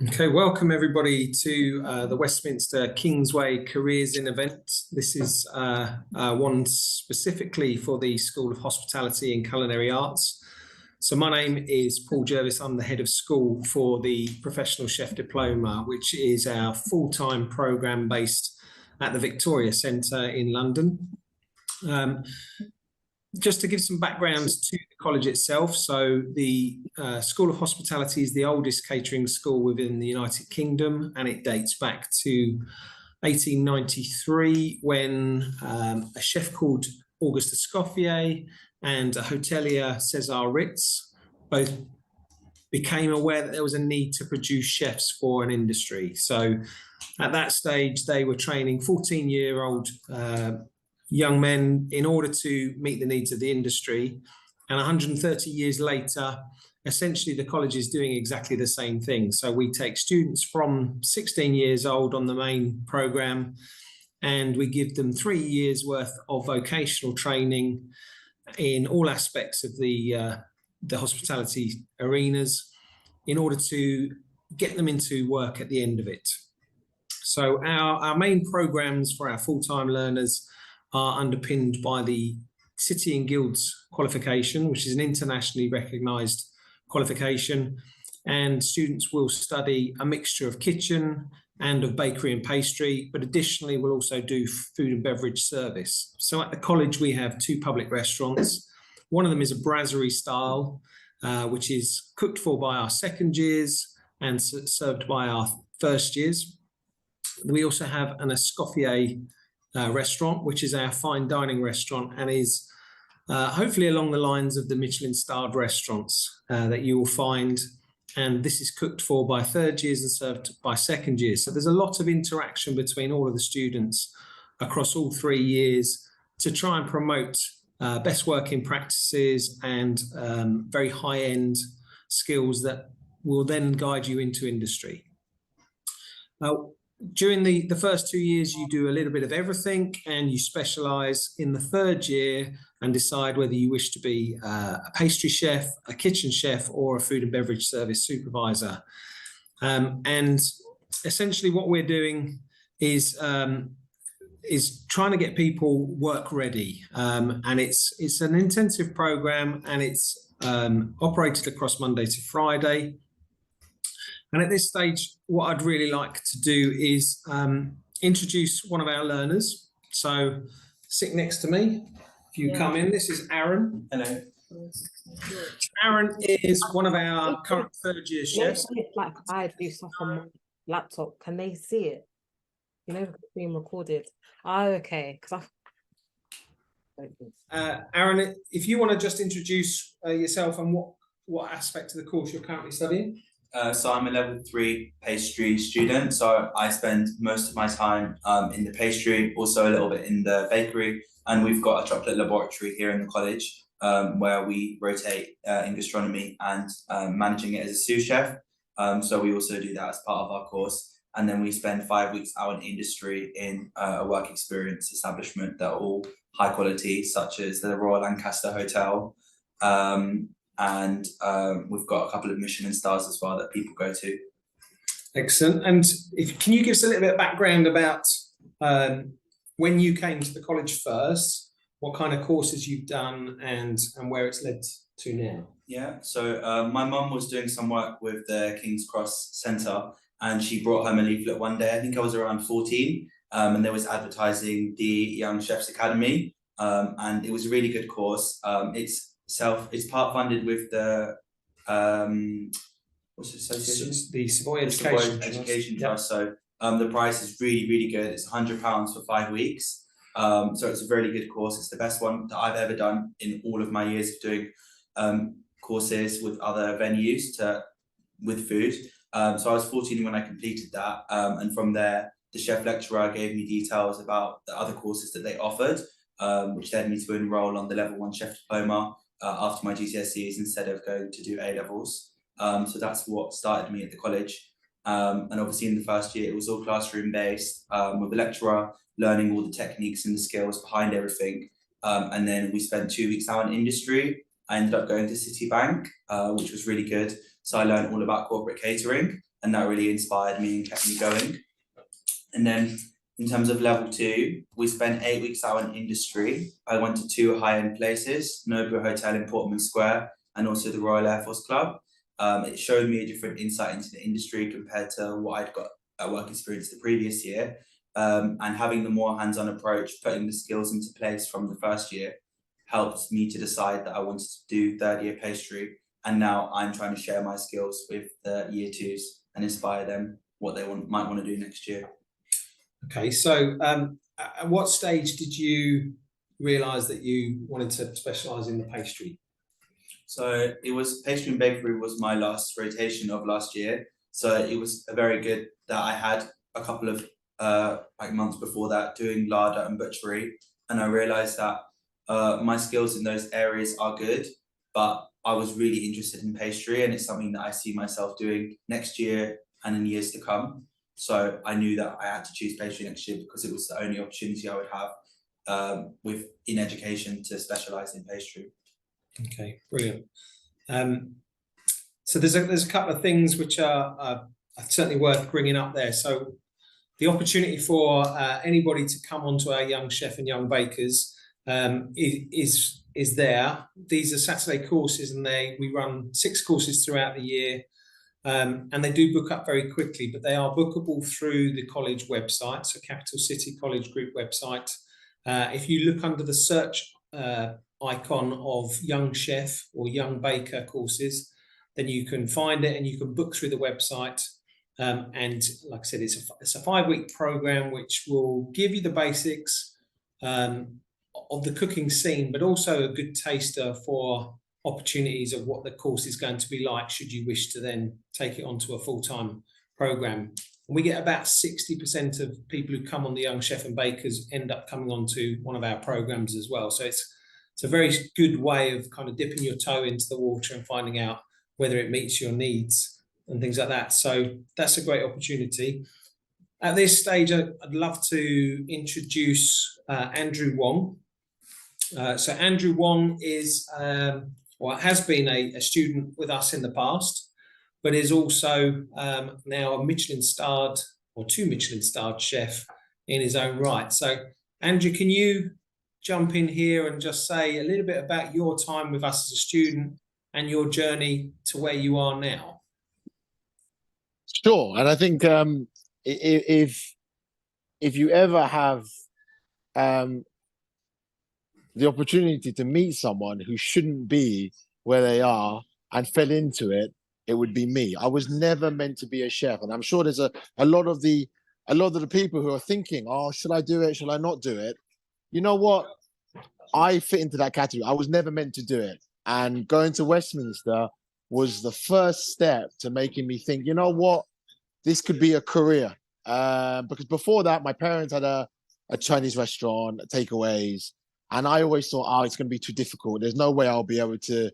Okay, welcome everybody to the Westminster Kingsway Careers in event. This is one specifically for the School of Hospitality and Culinary Arts. So my name is Paul Jervis. I'm the head of school for the Professional Chef Diploma, which is our full-time programme based at the Victoria Centre in London. Just to give some background to the college itself, so the School of Hospitality is the oldest catering school within the United Kingdom, and it dates back to 1893 when a chef called Auguste Escoffier and a hotelier, César Ritz, both became aware that there was a need to produce chefs for an industry. So at that stage, they were training 14-year-old young men in order to meet the needs of the industry. And 130 years later, essentially the college is doing exactly the same thing. So we take students from 16 years old on the main program, and we give them 3 years worth of vocational training in all aspects of the hospitality arenas in order to get them into work at the end of it. So our main programs for our full-time learners are underpinned by the City and Guilds qualification, which is an internationally recognised qualification, and students will study a mixture of kitchen and of bakery and pastry, but additionally we'll also do food and beverage service. So at the college we have 2 public restaurants. One of them is a brasserie style, which is cooked for by our second years and served by our first years. We also have an Escoffier restaurant, which is our fine dining restaurant, and is hopefully along the lines of the Michelin-starred restaurants that you will find. And this is cooked for by third years and served by second years. So there's a lot of interaction between all of the students across all 3 years to try and promote best working practices and very high-end skills that will then guide you into industry. During the first 2 years, you do a little bit of everything, and you specialise in the third year and decide whether you wish to be a pastry chef, a kitchen chef, or a food and beverage service supervisor. And essentially what we're doing is trying to get people work ready. And it's an intensive programme, and it's operated across Monday to Friday. And at this stage, what I'd really like to do is introduce one of our learners. So sit next to me. If you come in, this is Aaron. Hello. Aaron is one of our current third-year chefs. Like I do stuff on my laptop. Can they see it? You know, it's being recorded. Oh, okay. Aaron, if you want to just introduce yourself and what aspect of the course you're currently studying. So I'm a level 3 pastry student. So I spend most of my time in the pastry, also a little bit in the bakery. And we've got a chocolate laboratory here in the college where we rotate in gastronomy and managing it as a sous chef. So we also do that as part of our course. And then we spend 5 weeks out in industry in a work experience establishment that are all high quality, such as the Royal Lancaster Hotel. And we've got a couple of Michelin stars as well that people go to. Excellent. And can you give us a little bit of background about when you came to the college first, what kind of courses you've done and where it's led to now? Yeah, so my mum was doing some work with the King's Cross Centre, and she brought home a leaflet one day. I think I was around 14, and there was advertising the Young Chefs Academy, and it was a really good course. It's part funded with the what's the association? The Savoy Education Trust. So the price is really good. It's £100 for 5 weeks. So it's a really good course. It's the best one that I've ever done in all of my years of doing courses with other venues with food. So I was 14 when I completed that, and from there the chef lecturer gave me details about the other courses that they offered, which led me to enrol on the level 1 chef diploma after my GCSEs instead of going to do A-levels. So that's what started me at the college. And obviously in the first year it was all classroom based, with the lecturer learning all the techniques and the skills behind everything. And then we spent 2 weeks out in industry. I ended up going to Citibank, which was really good. So I learned all about corporate catering, and that really inspired me and kept me going. And then in terms of level 2, we spent 8 weeks out in industry. I went to 2 high-end places, Nobu Hotel in Portman Square and also the Royal Air Force Club. It showed me a different insight into the industry compared to what I'd got at work experience the previous year. And having the more hands-on approach, putting the skills into place from the first year, helped me to decide that I wanted to do third-year pastry. And now I'm trying to share my skills with the year 2s and inspire them what they might want to do next year. Okay, so at what stage did you realise that you wanted to specialise in the pastry? So it was pastry and bakery was my last rotation of last year. So it was very good that I had a couple of months before that doing larder and butchery, and I realised that my skills in those areas are good, but I was really interested in pastry, and it's something that I see myself doing next year and in years to come. So I knew that I had to choose pastry next year because it was the only opportunity I would have in education to specialise in pastry. Okay, brilliant. So there's a couple of things which are certainly worth bringing up there. So the opportunity for anybody to come onto our Young Chef and Young Bakers is there. These are Saturday courses, and we run 6 courses throughout the year. And they do book up very quickly, but they are bookable through the college website, so Capital City College Group website. If you look under the search icon of Young Chef or Young Baker courses, then you can find it and you can book through the website. And like I said, it's a 5-week program which will give you the basics of the cooking scene, but also a good taster for opportunities of what the course is going to be like should you wish to then take it onto a full-time program. And we get about 60% of people who come on the Young Chef and Bakers end up coming onto one of our programs as well. So it's a very good way of kind of dipping your toe into the water and finding out whether it meets your needs and things like that. So that's a great opportunity. At this stage, I'd love to introduce Andrew Wong. So Andrew Wong is has been a student with us in the past, but is also now a Michelin-starred or 2 Michelin-starred chef in his own right. So Andrew, can you jump in here and just say a little bit about your time with us as a student and your journey to where you are now? Sure, and I think if you ever have the opportunity to meet someone who shouldn't be where they are and fell into it, it would be me. I was never meant to be a chef, and I'm sure there's a lot of the people who are thinking, oh, should I do it? Should I not do it? You know what? I fit into that category. I was never meant to do it, and going to Westminster was the first step to making me think, you know what, this could be a career. Because before that, my parents had a Chinese restaurant, takeaways, and I always thought, oh, it's going to be too difficult. There's no way I'll be able to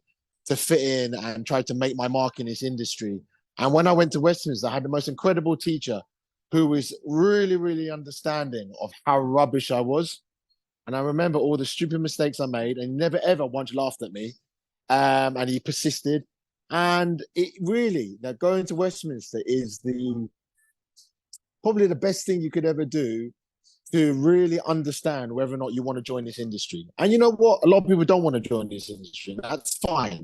fit in and try to make my mark in this industry. And when I went to Westminster, I had the most incredible teacher who was really, really understanding of how rubbish I was. And I remember all the stupid mistakes I made, and he never, ever once laughed at me. And he persisted. And it really, that going to Westminster is probably the best thing you could ever do to really understand whether or not you want to join this industry. And you know what? A lot of people don't want to join this industry. That's fine.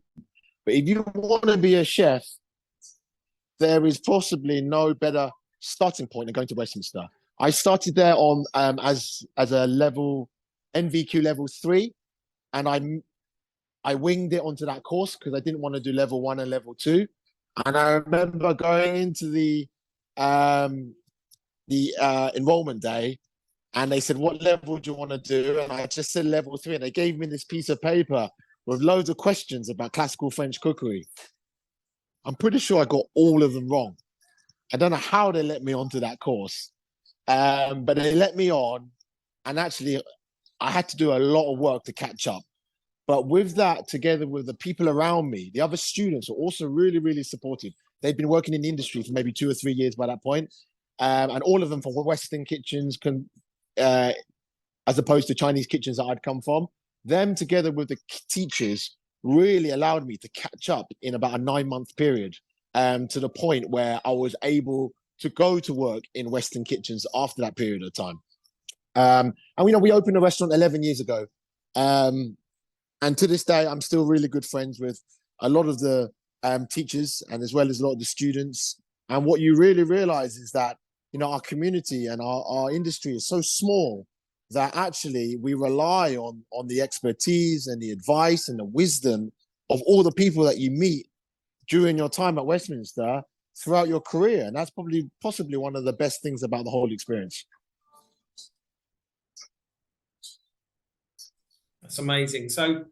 But if you want to be a chef, there is possibly no better starting point than going to Westminster. I started there on as a level NVQ level 3, and I winged it onto that course because I didn't want to do level 1 and level 2. And I remember going into the enrollment day, and they said, what level do you want to do? And I just said level 3, and they gave me this piece of paper with loads of questions about classical French cookery. I'm pretty sure I got all of them wrong. I don't know how they let me onto that course, but they let me on, and actually I had to do a lot of work to catch up. But with that, together with the people around me, the other students were also really, really supportive. They'd been working in the industry for maybe 2 or 3 years by that point. And all of them from Western kitchens, as opposed to Chinese kitchens that I'd come from. Them together with the teachers really allowed me to catch up in about a 9-month period. to the point where I was able to go to work in Western kitchens after that period of time. And we opened a restaurant 11 years ago. And to this day, I'm still really good friends with a lot of the teachers, and as well as a lot of the students. And what you really realize is that, our community and our industry is so small that actually we rely on the expertise and the advice and the wisdom of all the people that you meet during your time at Westminster throughout your career. And that's possibly one of the best things about the whole experience. That's amazing. So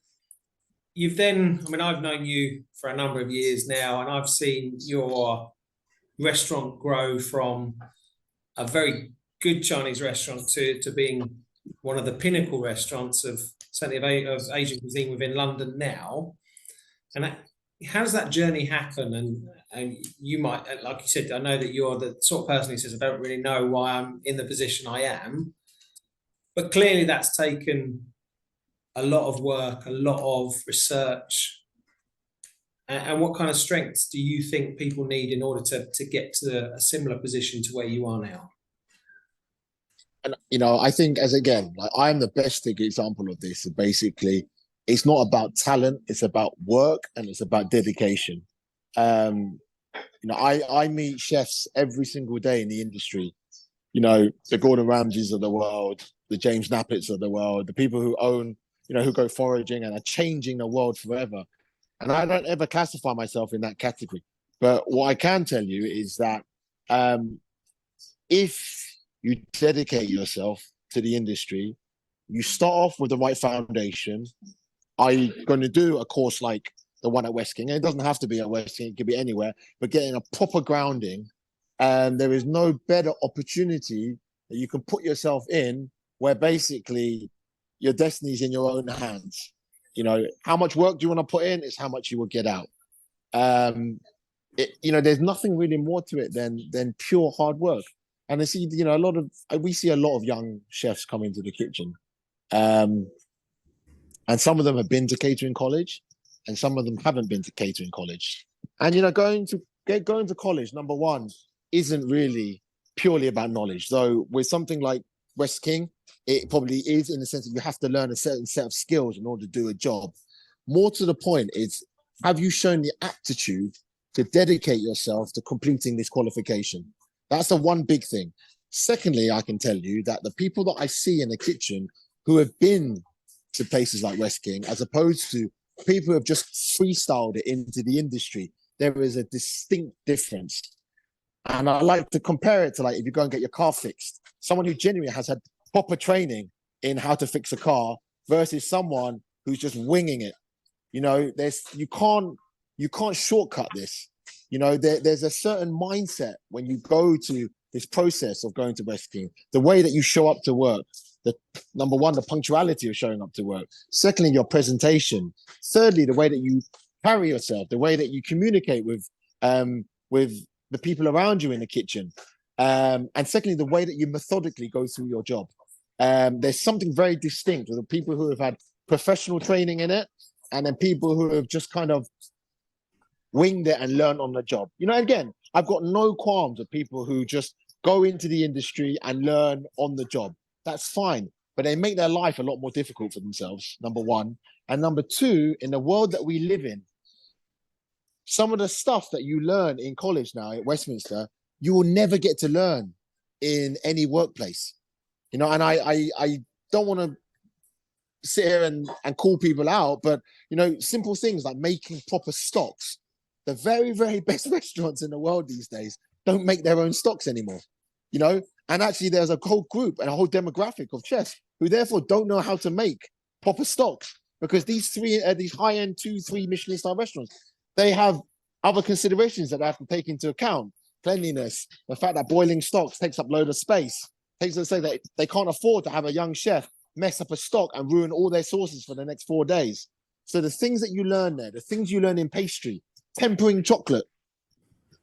you've then, I've known you for a number of years now, and I've seen your restaurant grow from a very good Chinese restaurant to being one of the pinnacle restaurants of certainly of Asian cuisine within London now. And how does that journey happen? And you might, like you said, I know that you're the sort of person who says, I don't really know why I'm in the position I am. But clearly that's taken a lot of work, a lot of research. And what kind of strengths do you think people need in order to get to a similar position to where you are now? And, I think I'm the best example of this. Basically, it's not about talent, it's about work, and it's about dedication. I meet chefs every single day in the industry. The Gordon Ramsays of the world, the James Knappets of the world, the people who own, who go foraging and are changing the world forever. And I don't ever classify myself in that category. But what I can tell you is that if you dedicate yourself to the industry, you start off with the right foundation. Are you going to do a course like the one at West King? And it doesn't have to be at West King, it could be anywhere, but getting a proper grounding. And there is no better opportunity that you can put yourself in where basically your destiny is in your own hands. How much work do you want to put in is how much you will get out. There's nothing really more to it than pure hard work. And I see, we see a lot of young chefs come into the kitchen. And some of them have been to catering college and some of them haven't been to catering college. And, going to college, number one, isn't really purely about knowledge. Though with something like West King, it probably is, in the sense that you have to learn a certain set of skills in order to do a job. More to the point is, have you shown the aptitude to dedicate yourself to completing this qualification? That's the one big thing. Secondly, I can tell you that the people that I see in the kitchen who have been to places like West King, as opposed to people who have just freestyled it into the industry, there is a distinct difference. And I like to compare it to, like, if you go and get your car fixed, someone who genuinely has had proper training in how to fix a car versus someone who's just winging it. You can't shortcut this. There's a certain mindset when you go to this process of going to West King. The way that you show up to work, number one, the punctuality of showing up to work. Secondly, your presentation. Thirdly, the way that you carry yourself, the way that you communicate with the people around you in the kitchen. And secondly, the way that you methodically go through your job. There's something very distinct with the people who have had professional training in it, and then people who have just kind of winged it and learned on the job. Again, I've got no qualms with people who just go into the industry and learn on the job. That's fine, but they make their life a lot more difficult for themselves, number one. And number two, in the world that we live in, some of the stuff that you learn in college now at Westminster, you will never get to learn in any workplace. And I don't want to sit here and call people out, but, simple things like making proper stocks. The very, very best restaurants in the world these days don't make their own stocks anymore, and actually there's a whole group and a whole demographic of chefs who therefore don't know how to make proper stocks, because these high-end 2-3 Michelin star restaurants, they have other considerations that they have to take into account. Cleanliness, the fact that boiling stocks takes up a load of space, takes to say that they can't afford to have a young chef mess up a stock and ruin all their sauces for the next 4 days. So the things that you learn there, the things you learn in pastry, tempering chocolate,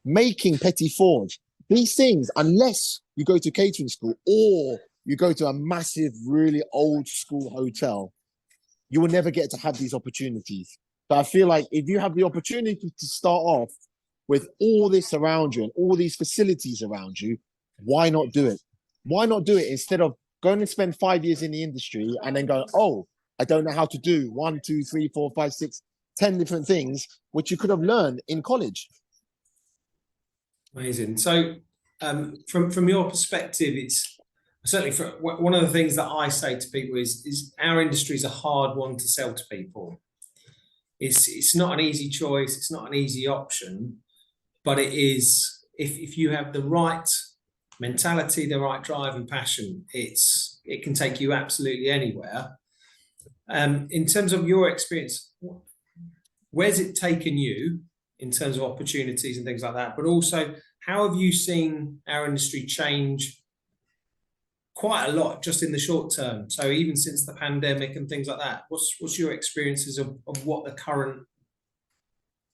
making petit fours, these things, unless you go to catering school or you go to a massive, really old school hotel, you will never get to have these opportunities. So I feel like if you have the opportunity to start off with all this around you and all these facilities around you, why not do it? Why not do it instead of going and spend 5 years in the industry and then going, oh, I don't know how to do 1, 2, 3, 4, 5, 6, 10 different things, which you could have learned in college. Amazing. So, from your perspective, it's certainly one of the things that I say to people is our industry is a hard one to sell to people. It's not an easy choice. It's not an easy option, but it is if you have the right mentality, the right drive and passion, it can take you absolutely anywhere. In terms of your experience, where's it taken you in terms of opportunities and things like that? But also, how have you seen our industry change quite a lot just in the short term? So even since the pandemic and things like that, what's your experiences of what the current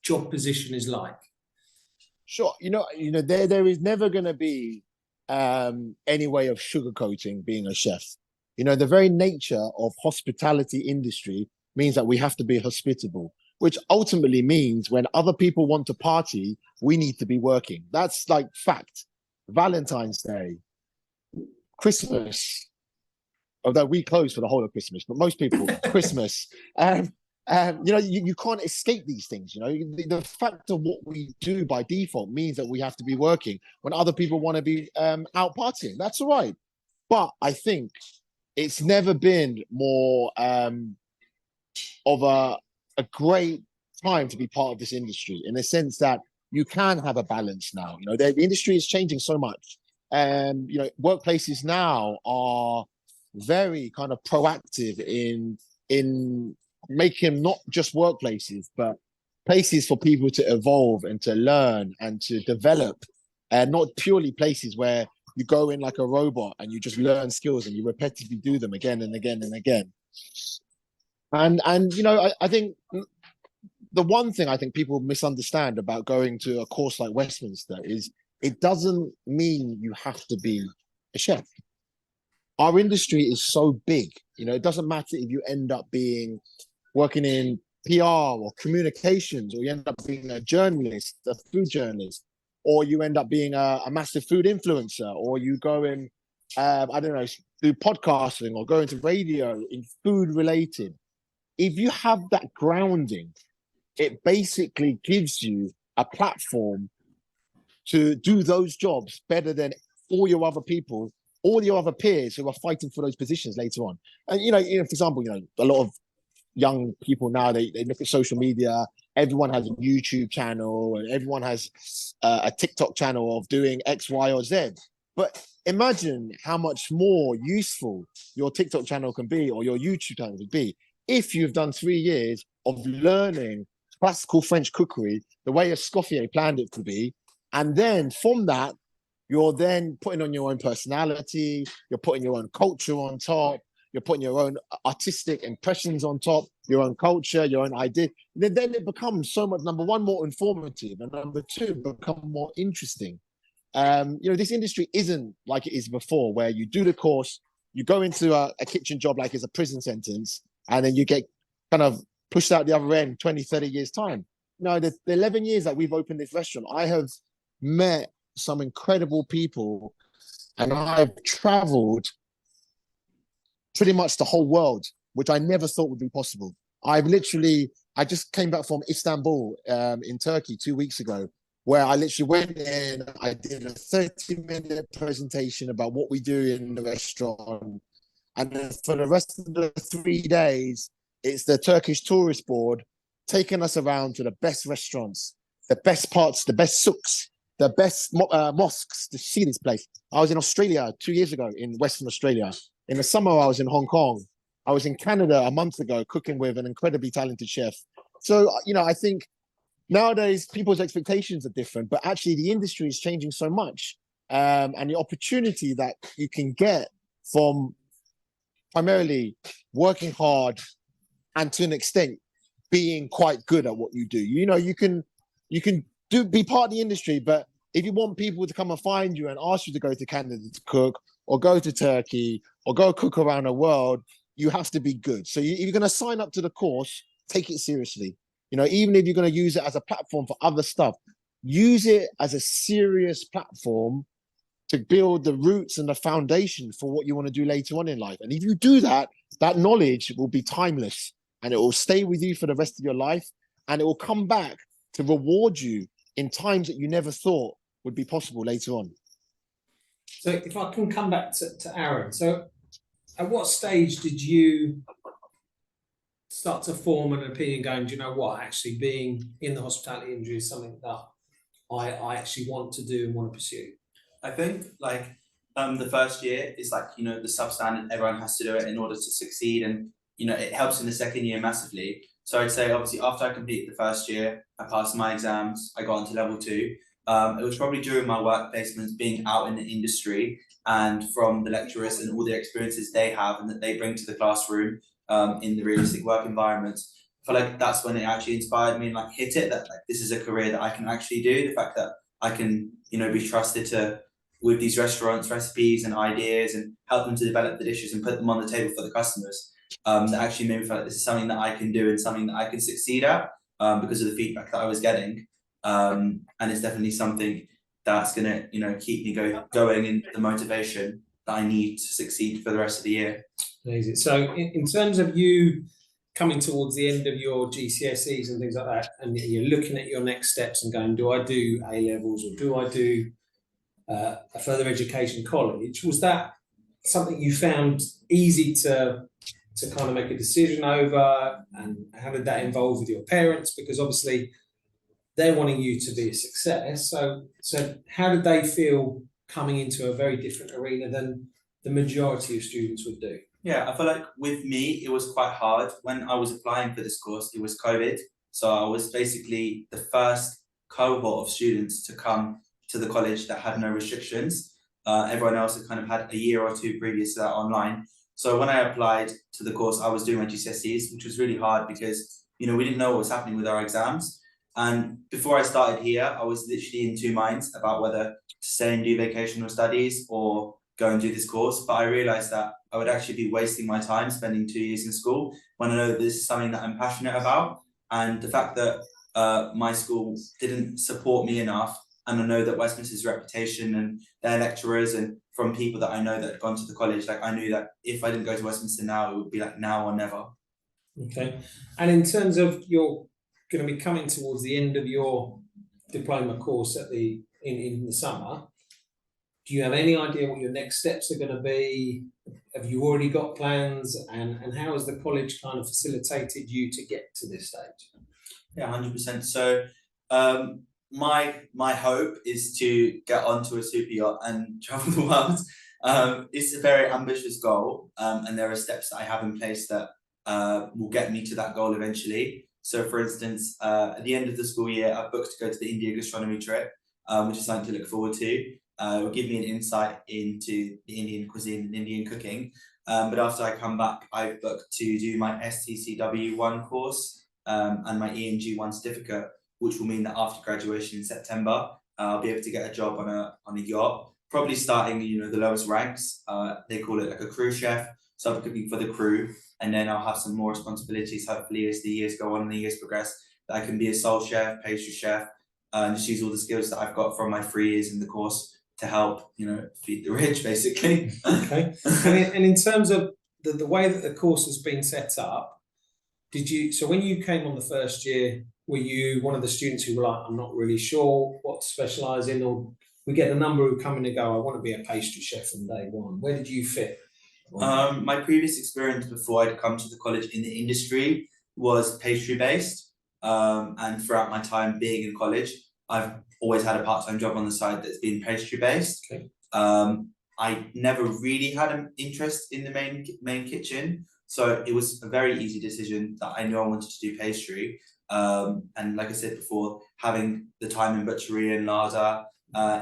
job position is like? Sure, there is never going to be any way of sugarcoating being a chef. The very nature of hospitality industry means that we have to be hospitable, which ultimately means when other people want to party, we need to be working. That's like fact. Valentine's Day, Christmas, although we close for the whole of Christmas, but most people, Christmas, you can't escape these things. The fact of what we do by default means that we have to be working when other people want to be out partying. That's all right. But I think it's never been more of a great time to be part of this industry, in the sense that you can have a balance now. The industry is changing so much. Workplaces now are very kind of proactive in making not just workplaces, but places for people to evolve and to learn and to develop, and not purely places where you go in like a robot and you just learn skills and you repetitively do them again and again and again. And I think the one thing I think people misunderstand about going to a course like Westminster is it doesn't mean you have to be a chef. Our industry is so big, it doesn't matter if you end up working in PR or communications, or you end up being a journalist, a food journalist, or you end up being a massive food influencer, or you go and, do podcasting or go into radio in food related. If you have that grounding, it basically gives you a platform to do those jobs better than all your other peers who are fighting for those positions later on. And, for example, a lot of young people now, they look at social media. Everyone has a YouTube channel and everyone has a TikTok channel of doing X, Y, or Z. But imagine how much more useful your TikTok channel can be, or your YouTube channel can be, if you've done 3 years of learning classical French cookery the way Escoffier planned it to be. And then from that, you're then putting on your own personality, you're putting your own culture on top, you're putting your own artistic impressions on top, your own culture, your own idea. Then it becomes so much, number one, more informative, and number two, become more interesting. This industry isn't like it is before, where you do the course, you go into a kitchen job like it's a prison sentence, and then you get kind of pushed out the other end 20, 30 years time. No, the 11 years that we've opened this restaurant, I have met some incredible people, and I've traveled pretty much the whole world, which I never thought would be possible. I just came back from Istanbul in Turkey 2 weeks ago, where I literally went in, I did a 30-minute presentation about what we do in the restaurant. And then for the rest of the 3 days, it's the Turkish Tourist Board taking us around to the best restaurants, the best parts, the best souks, the best mosques to see this place. I was in Australia 2 years ago, in Western Australia. In the summer, I was in Hong Kong. I was in Canada a month ago, cooking with an incredibly talented chef. So, I think nowadays people's expectations are different, but actually the industry is changing so much. And the opportunity that you can get from primarily working hard and to an extent being quite good at what you do. You can be part of the industry, but if you want people to come and find you and ask you to go to Canada to cook, or go to Turkey, or go cook around the world, you have to be good. So if you're going to sign up to the course, take it seriously. Even if you're going to use it as a platform for other stuff, use it as a serious platform to build the roots and the foundation for what you want to do later on in life. And if you do that, that knowledge will be timeless and it will stay with you for the rest of your life, and it will come back to reward you in times that you never thought would be possible later on. So if I can come back to Aaron, so at what stage did you start to form an opinion going, do you know what, actually being in the hospitality industry is something that I actually want to do and want to pursue? I think like the first year is like, you know, the substandard, everyone has to do it in order to succeed, and you know, it helps in the second year massively. So I'd say obviously after I completed the first year, I passed my exams, I got onto level 2. It was probably during my work placements, being out in the industry and from the lecturers and all the experiences they have and that they bring to the classroom in the realistic work environments. I feel like that's when it actually inspired me and like hit it, that like this is a career that I can actually do. The fact that I can, you know, be trusted to with these restaurants, recipes and ideas and help them to develop the dishes and put them on the table for the customers. That actually made me feel like this is something that I can do and something that I can succeed at because of the feedback that I was getting. And it's definitely something that's gonna, you know, keep me going in the motivation that I need to succeed for the rest of the year. Amazing. So in terms of you coming towards the end of your GCSEs and things like that, and you're looking at your next steps and going, do I do A levels or do I do a further education college? Was that something you found easy to kind of make a decision over, and how did that involve with your parents? Because obviously they're wanting you to be a success. So how did they feel coming into a very different arena than the majority of students would do? Yeah, I feel like with me, it was quite hard. When I was applying for this course, it was COVID. So I was basically the first cohort of students to come to the college that had no restrictions. Everyone else had kind of had a year or two previous to that online. So when I applied to the course, I was doing my GCSEs, which was really hard because, you know, we didn't know what was happening with our exams. And before I started here, I was literally in two minds about whether to stay and do vocational studies or go and do this course. But I realized that I would actually be wasting my time spending 2 years in school when I know that this is something that I'm passionate about. And the fact that my school didn't support me enough, and I know that Westminster's reputation and their lecturers and from people that I know that had gone to the college, like I knew that if I didn't go to Westminster now, it would be like now or never. Okay. And in terms of you're going to be coming towards the end of your diploma course at in the summer, do you have any idea what your next steps are going to be? Have you already got plans? And how has the college kind of facilitated you to get to this stage? Yeah, 100%. So my hope is to get onto a super yacht and travel the world. It's a very ambitious goal, and there are steps that I have in place that will get me to that goal eventually. So for instance, at the end of the school year, I've booked to go to the India gastronomy trip, which is something to look forward to. It will give me an insight into the Indian cuisine and Indian cooking. But after I come back, I've booked to do my STCW1 course and my ENG1 certificate, which will mean that after graduation in September, I'll be able to get a job on a yacht, probably starting, you know, the lowest ranks. They call it like a crew chef. So I'm cooking for the crew, and then I'll have some more responsibilities, hopefully, as the years go on and the years progress, that I can be a sole chef, pastry chef, and just use all the skills that I've got from my 3 years in the course to help, you know, feed the rich, basically. Okay. And in terms of the way that the course has been set up, so when you came on the first year, were you one of the students who were like, I'm not really sure what to specialise in, or we get a number who come in and go, I want to be a pastry chef from day one? Where did you fit? My previous experience before I'd come to the college in the industry was pastry based, and throughout my time being in college, I've always had a part-time job on the side that's been pastry based. Okay. I never really had an interest in the main kitchen, so it was a very easy decision that I knew I wanted to do pastry. And like I said before, having the time in butchery and larder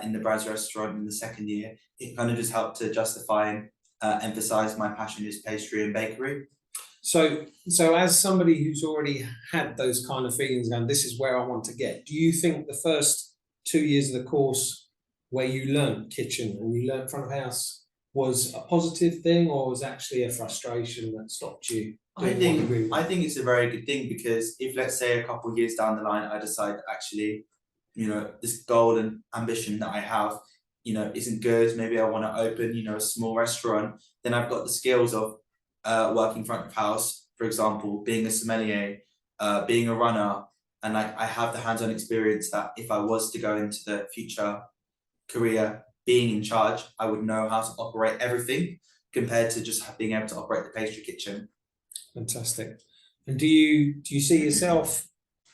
in the Braz restaurant in the second year, it kind of just helped to justify and emphasize my passion is pastry and bakery. So as somebody who's already had those kind of feelings and this is where I want to get, do you think the first 2 years of the course where you learned kitchen and you learned front of house was a positive thing, or was actually a frustration that stopped you? I think it's a very good thing, because if, let's say, a couple of years down the line, I decide actually this goal and ambition that I have, isn't good. Maybe I want to open, a small restaurant. Then I've got the skills of working front of house, for example, being a sommelier, being a runner, and like I have the hands-on experience that if I was to go into the future career being in charge, I would know how to operate everything compared to just being able to operate the pastry kitchen. Fantastic. And do you see yourself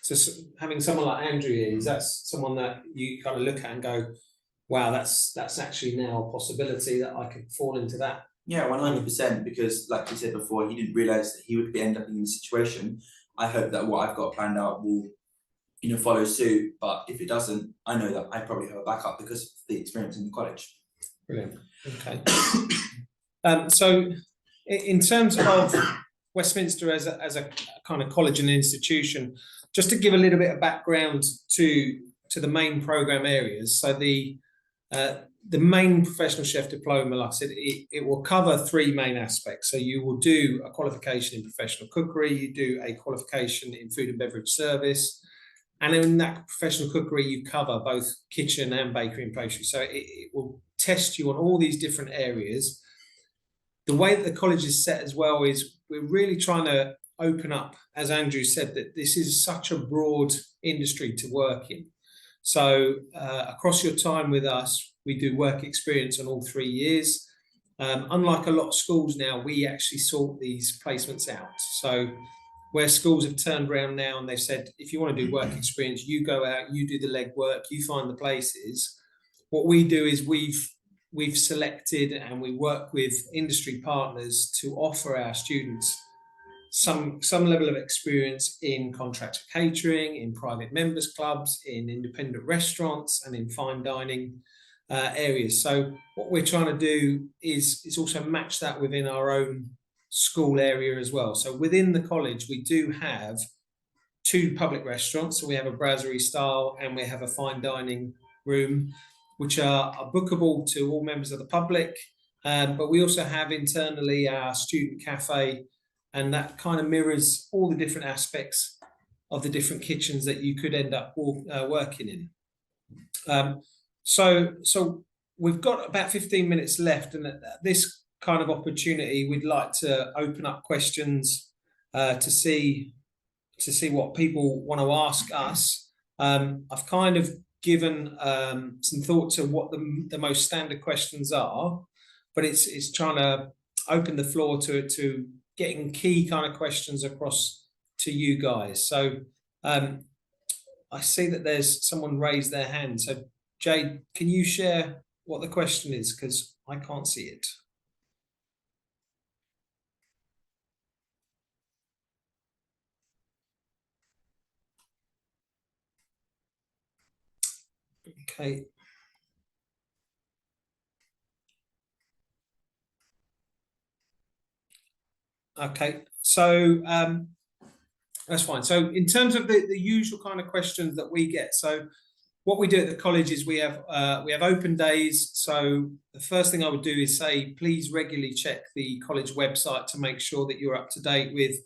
just having someone like Andrew here? Is that someone that you kind of look at and go, wow, that's actually now a possibility that I could fall into that? Yeah, 100%. Because like you said before, he didn't realize that he would end up in this situation. I hope that what I've got planned out will, follow suit. But if it doesn't, I know that I probably have a backup because of the experience in the college. Brilliant. Okay. So in terms of Westminster as a kind of college and institution, just to give a little bit of background to the main program areas. So the main professional chef diploma, like I said, it will cover three main aspects. So you will do a qualification in professional cookery, you do a qualification in food and beverage service, and in that professional cookery you cover both kitchen and bakery and pastry. So it will test you on all these different areas. The way that the college is set as well is we're really trying to open up, as Andrew said, that this is such a broad industry to work in. So across your time with us, we do work experience on all 3 years. Unlike a lot of schools now, we actually sort these placements out. So where schools have turned around now and they've said, if you want to do work experience, you go out, you do the legwork, you find the places. What we do is we've selected and we work with industry partners to offer our students some level of experience in contract catering, in private members clubs, in independent restaurants, and in fine dining areas. So what we're trying to do is also match that within our own school area as well. So within the college, we do have 2 public restaurants. So we have a brasserie style and we have a fine dining room, which are bookable to all members of the public. But we also have internally our student cafe, and that kind of mirrors all the different aspects of the different kitchens that you could end up working in. So we've got about 15 minutes left, and at this kind of opportunity, we'd like to open up questions to see what people want to ask us. I've kind of given some thought to what the most standard questions are, but it's trying to open the floor to getting key kind of questions across to you guys. So I see that there's someone raised their hand. So Jade, can you share what the question is? Because I can't see it. Okay. Okay, so that's fine. So in terms of the usual kind of questions that we get, so what we do at the college is we have open days. So the first thing I would do is say, please regularly check the college website to make sure that you're up to date with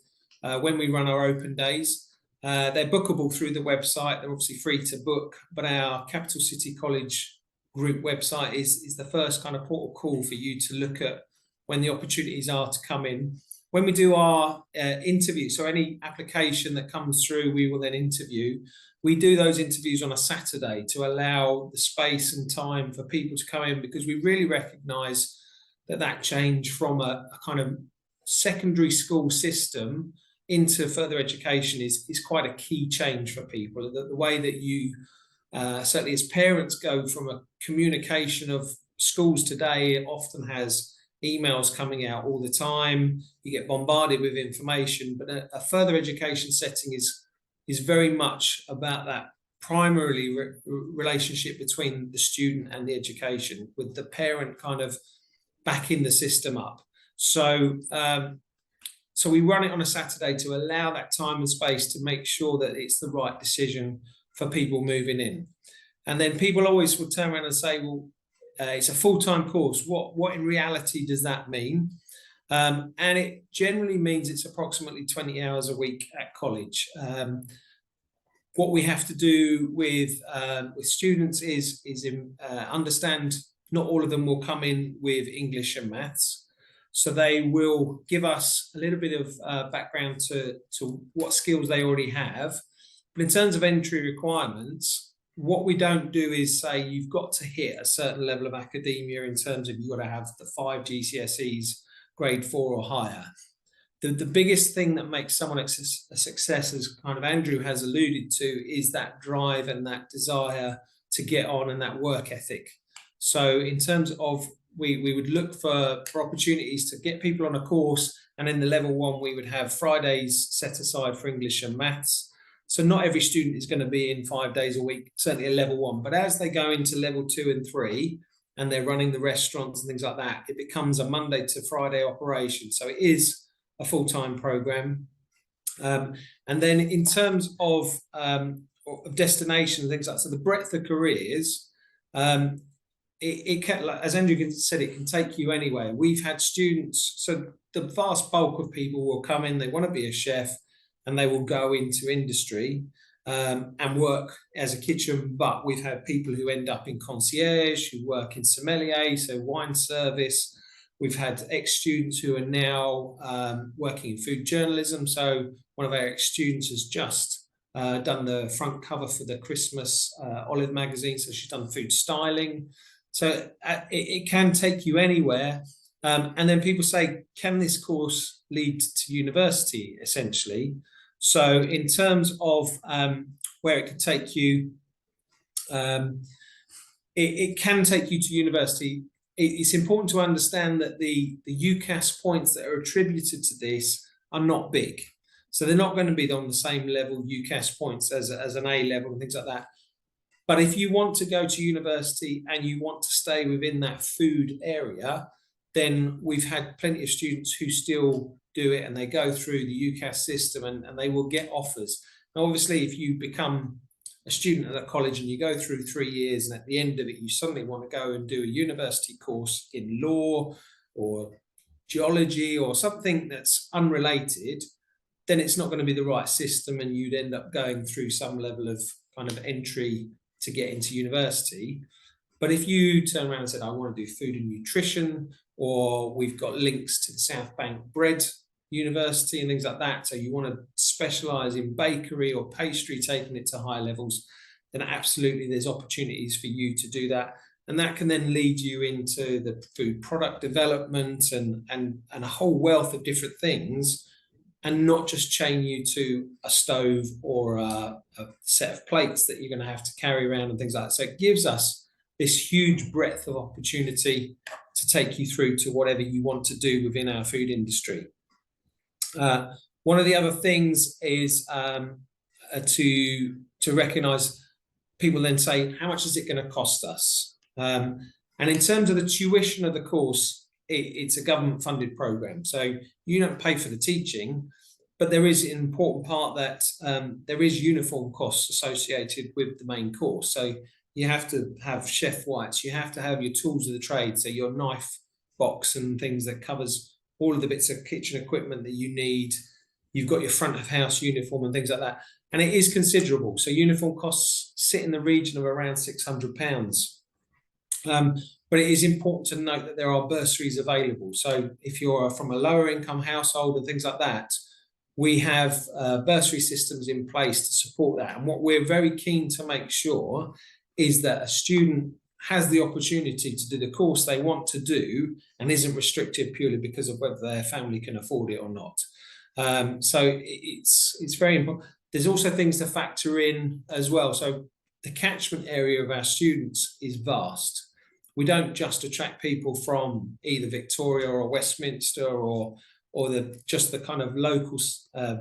when we run our open days. They're bookable through the website. They're obviously free to book, but our Capital City College group website is the first kind of port of call for you to look at when the opportunities are to come in. When we do our interview, so any application that comes through, we will then interview. We do those interviews on a Saturday to allow the space and time for people to come in, because we really recognise that change from a kind of secondary school system into further education is quite a key change for people. The way that you, certainly as parents, go from a communication of schools today, it often has emails coming out all the time. You get bombarded with information, but a further education setting is very much about that primarily relationship between the student and the education, with the parent kind of backing the system up. So so we run it on a Saturday to allow that time and space to make sure that it's the right decision for people moving in. And then people always will turn around and say, well, it's a full-time course. What in reality does that mean? And it generally means it's approximately 20 hours a week at college. what we have to do with students is understand not all of them will come in with English and maths. So they will give us a little bit of background to what skills they already have. But in terms of entry requirements, what we don't do is say you've got to hit a certain level of academia in terms of you've got to have the 5 GCSEs, grade 4 or higher. The biggest thing that makes someone a success, as kind of Andrew has alluded to, is that drive and that desire to get on and that work ethic. So in terms of we would look for opportunities to get people on a course, and in the level 1 we would have Fridays set aside for English and maths. So not every student is going to be in 5 days a week, certainly at level 1, but as they go into level 2 and 3 and they're running the restaurants and things like that, it becomes a Monday to Friday operation. So it is a full-time program. And then in terms of destination and things like that, so the breadth of careers, it can, as Andrew said, it can take you anywhere. We've had students, so the vast bulk of people will come in, they want to be a chef, and they will go into industry and work as a kitchen. But we've had people who end up in concierge, who work in sommelier, so wine service. We've had ex-students who are now working in food journalism. So one of our ex-students has just done the front cover for the Christmas Olive magazine. So she's done food styling. So it can take you anywhere. And then people say, can this course lead to university, essentially? So in terms of where it could take you, it can take you to university. It's important to understand that the UCAS points that are attributed to this are not big. So they're not going to be on the same level UCAS points as an A level and things like that. But if you want to go to university and you want to stay within that food area, then we've had plenty of students who still do it and they go through the UCAS system and they will get offers. Now, obviously, if you become a student at a college and you go through 3 years and at the end of it, you suddenly want to go and do a university course in law or geology or something that's unrelated, then it's not going to be the right system and you'd end up going through some level of kind of entry to get into university. But if you turn around and said, I want to do food and nutrition, or we've got links to the South Bank Bread University and things like that, so you want to specialise in bakery or pastry, taking it to high levels, then absolutely there's opportunities for you to do that. And that can then lead you into the food product development and a whole wealth of different things, and not just chain you to a stove or a set of plates that you're going to have to carry around and things like that. So it gives us this huge breadth of opportunity to take you through to whatever you want to do within our food industry. One of the other things is to recognise, people then say, how much is it going to cost us? And in terms of the tuition of the course, it's a government funded program. So you don't pay for the teaching, but there is an important part that there is uniform costs associated with the main course. So you have to have chef whites, you have to have your tools of the trade, so your knife box and things that covers all of the bits of kitchen equipment that you need. You've got your front of house uniform and things like that. And it is considerable. So uniform costs sit in the region of around £600. But it is important to note that there are bursaries available. So if you're from a lower income household and things like that, we have bursary systems in place to support that. And what we're very keen to make sure is that a student has the opportunity to do the course they want to do and isn't restricted purely because of whether their family can afford it or not. So it's very important. There's also things to factor in as well. So the catchment area of our students is vast. We don't just attract people from either Victoria or Westminster or just the kind of local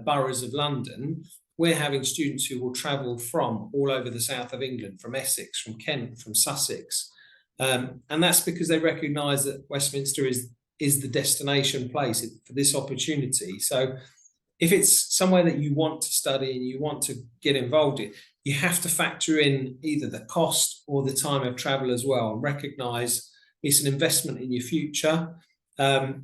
boroughs of London. We're having students who will travel from all over the south of England, from Essex, from Kent, from Sussex. And that's because they recognise that Westminster is the destination place for this opportunity. So if it's somewhere that you want to study and you want to get involved in, you have to factor in either the cost or the time of travel as well, and recognise it's an investment in your future. But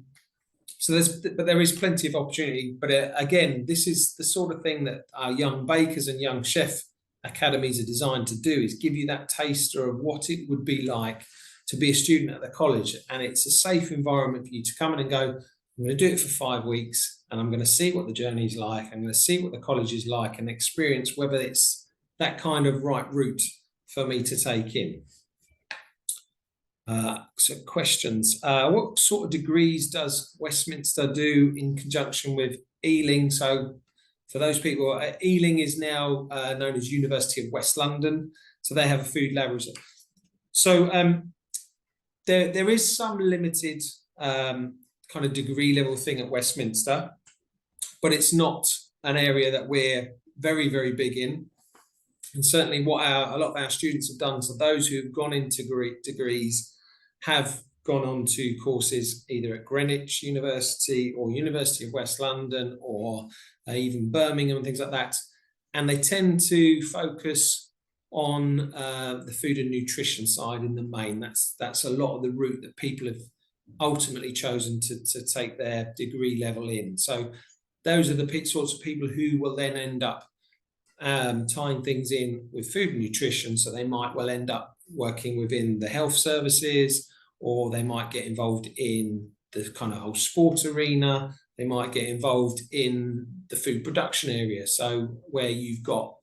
there is plenty of opportunity. But again, this is the sort of thing that our young bakers and young chef academies are designed to do, is give you that taster of what it would be like to be a student at the college. And it's a safe environment for you to come in and go, I'm going to do it for 5 weeks and I'm going to see what the journey is like. I'm going to see what the college is like and experience whether it's that kind of right route for me to take in. So questions. What sort of degrees does Westminster do in conjunction with Ealing? So for those people, Ealing is now known as University of West London. So they have a food laboratory. So there is some limited kind of degree level thing at Westminster, but it's not an area that we're very, very big in. And certainly what a lot of our students have done, so those who've gone into degrees have gone on to courses either at Greenwich University or University of West London or even Birmingham and things like that. And they tend to focus on the food and nutrition side in the main. That's a lot of the route that people have ultimately chosen to take their degree level in. So those are the sorts of people who will then end up tying things in with food and nutrition. So they might well end up working within the health services, or they might get involved in the kind of whole sport arena. They might get involved in the food production area. So where you've got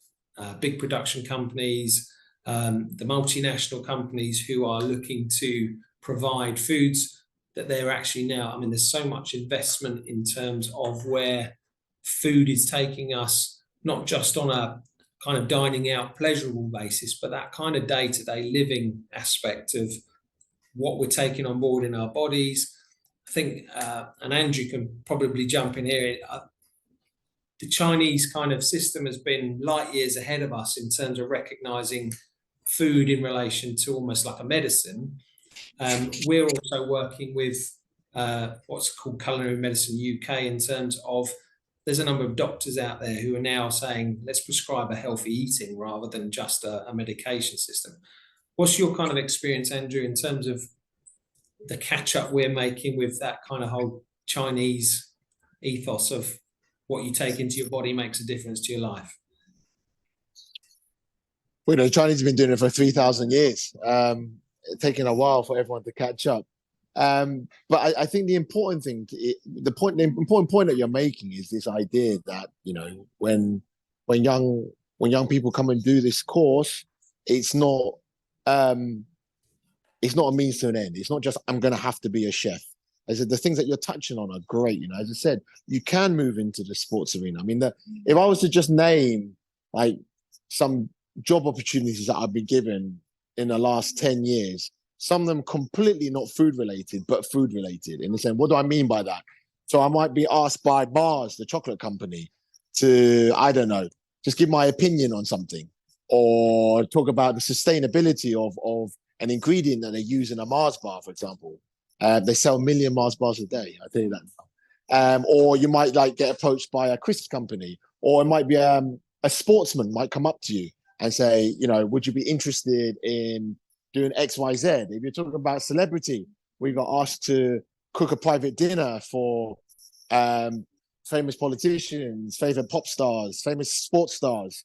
big production companies, the multinational companies who are looking to provide foods that they're actually now, I mean, there's so much investment in terms of where food is taking us, not just on a kind of dining out pleasurable basis, but that kind of day-to-day living aspect of what we're taking on board in our bodies. I think, and Andrew can probably jump in here, the Chinese kind of system has been light years ahead of us in terms of recognizing food in relation to almost like a medicine. We're also working with what's called Culinary Medicine UK in terms of there's a number of doctors out there who are now saying, let's prescribe a healthy eating rather than just a medication system. What's your kind of experience, Andrew, in terms of the catch up we're making with that kind of whole Chinese ethos of what you take into your body makes a difference to your life? Well, the Chinese have been doing it for 3,000 years. Taking a while for everyone to catch up. But I think the important thing, the important point that you're making is this idea that, you know, when young people come and do this course, it's not a means to an end. It's not just I'm going to have to be a chef. I said the things that you're touching on are great. You know, as I said, you can move into the sports arena. I mean, if I was to just name like some job opportunities that I've been given in the last 10 years, some of them completely not food related, but food related. In the sense, what do I mean by that? So I might be asked by Mars, the chocolate company, to, I don't know, just give my opinion on something, or talk about the sustainability of an ingredient that they use in a Mars bar, for example. They sell 1 million Mars bars a day, I'll tell you that now. Or you might like get approached by a crisp company, or it might be a sportsman might come up to you and say, you know, would you be interested in doing X, Y, Z? If you're talking about celebrity, we got asked to cook a private dinner for famous politicians, favorite pop stars, famous sports stars.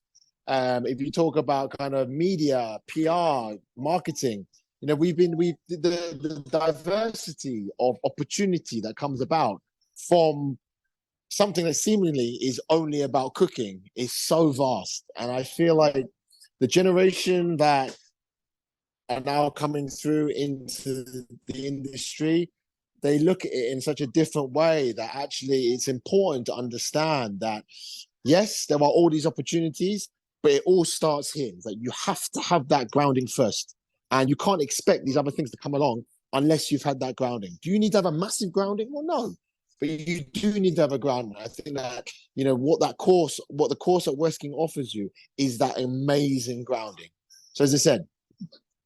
If you talk about kind of media, PR, marketing, you know, the diversity of opportunity that comes about from something that seemingly is only about cooking is so vast. And I feel like the generation that are now coming through into the industry, they look at it in such a different way that actually it's important to understand that, yes, there are all these opportunities, but it all starts here. It's like you have to have that grounding first. And you can't expect these other things to come along unless you've had that grounding. Do you need to have a massive grounding? Well, no. But you do need to have a grounding. I think that, you know, what the course at West King offers you is that amazing grounding. So as I said,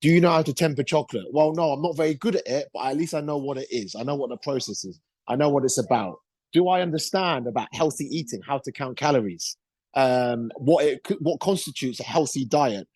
do you know how to temper chocolate? Well, no, I'm not very good at it, but at least I know what it is. I know what the process is. I know what it's about. Do I understand about healthy eating, how to count calories, what constitutes a healthy diet?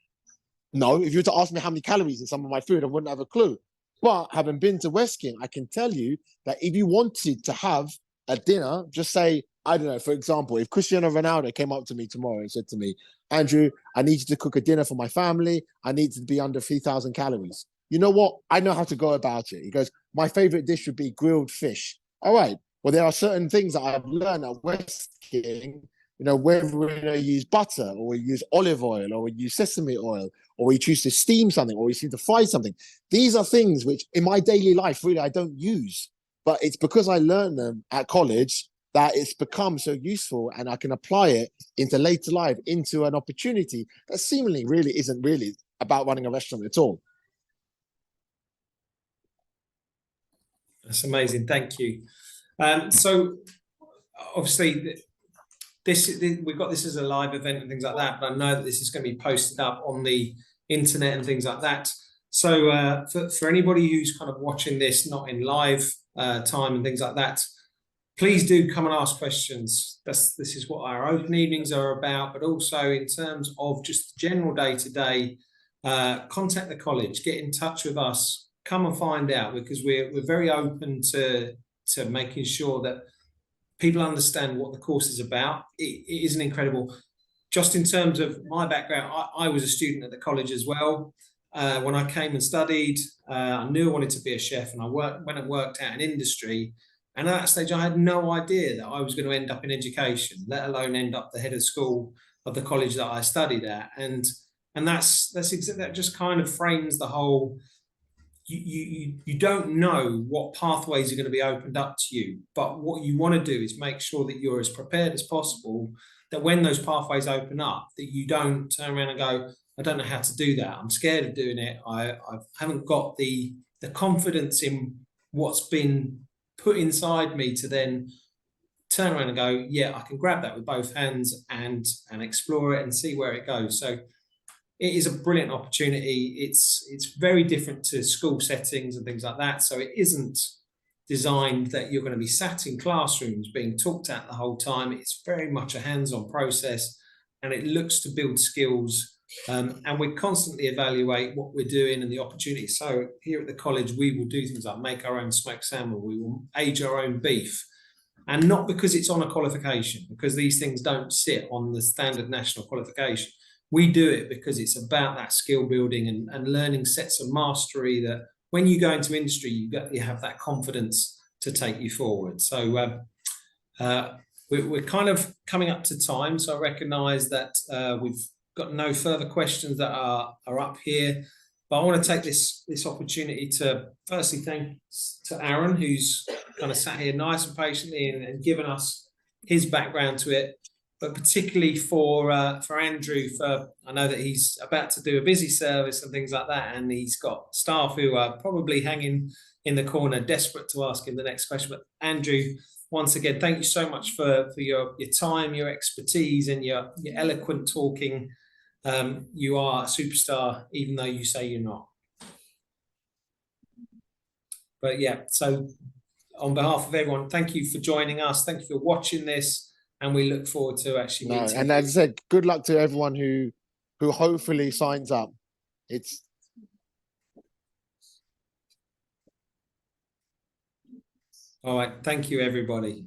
No, if you were to ask me how many calories in some of my food, I wouldn't have a clue. But having been to West King, I can tell you that if you wanted to have a dinner, just say, I don't know, for example, if Cristiano Ronaldo came up to me tomorrow and said to me, Andrew, I need you to cook a dinner for my family. I need to be under 3,000 calories. You know what? I know how to go about it. He goes, my favorite dish would be grilled fish. All right. Well, there are certain things that I've learned at West King, you know, whether we use butter or we use olive oil or we use sesame oil or we choose to steam something or we choose to fry something. These are things which in my daily life, really, I don't use. But it's because I learned them at college that it's become so useful and I can apply it into later life, into an opportunity that seemingly really isn't really about running a restaurant at all. That's amazing. Thank you. So obviously we've got this as a live event and things like that, but I know that this is going to be posted up on the internet and things like that. So for anybody who's kind of watching this, not in live time and things like that, please do come and ask questions. This is what our open evenings are about, but also in terms of just general day-to-day, contact the college, get in touch with us, come and find out, because we're very open to making sure that people understand what the course is about. It is an incredible, just in terms of my background, I was a student at the college as well. When I came and studied, I knew I wanted to be a chef, and I went and worked out in industry. And at that stage, I had no idea that I was going to end up in education, let alone end up the head of school of the college that I studied at. And that just kind of frames the whole. You don't know what pathways are going to be opened up to you, but what you want to do is make sure that you're as prepared as possible, that when those pathways open up, that you don't turn around and go, I don't know how to do that. I'm scared of doing it. I haven't got the confidence in what's been put inside me to then turn around and go, yeah, I can grab that with both hands and explore it and see where it goes. So it is a brilliant opportunity. It's very different to school settings and things like that. So it isn't designed that you're going to be sat in classrooms being talked at the whole time. It's very much a hands-on process, and it looks to build skills. And we constantly evaluate what we're doing and the opportunities. So here at the college, we will do things like make our own smoked salmon. We will age our own beef. And not because it's on a qualification, because these things don't sit on the standard national qualification. We do it because it's about that skill building and learning sets of mastery that when you go into industry, you have that confidence to take you forward. So we're kind of coming up to time. So I recognise that we've got no further questions that are up here, but I want to take this opportunity to firstly thank to Aaron, who's kind of sat here nice and patiently and given us his background to it, but particularly for Andrew, I know that he's about to do a busy service and things like that, and he's got staff who are probably hanging in the corner desperate to ask him the next question. But Andrew, once again, thank you so much for your time, your expertise, and your eloquent talking. You are a superstar, even though you say you're not. But yeah, so on behalf of everyone, thank you for joining us. Thank you for watching this, and we look forward to actually meeting. And as I said, good luck to everyone who hopefully signs up. It's all right. Thank you, everybody.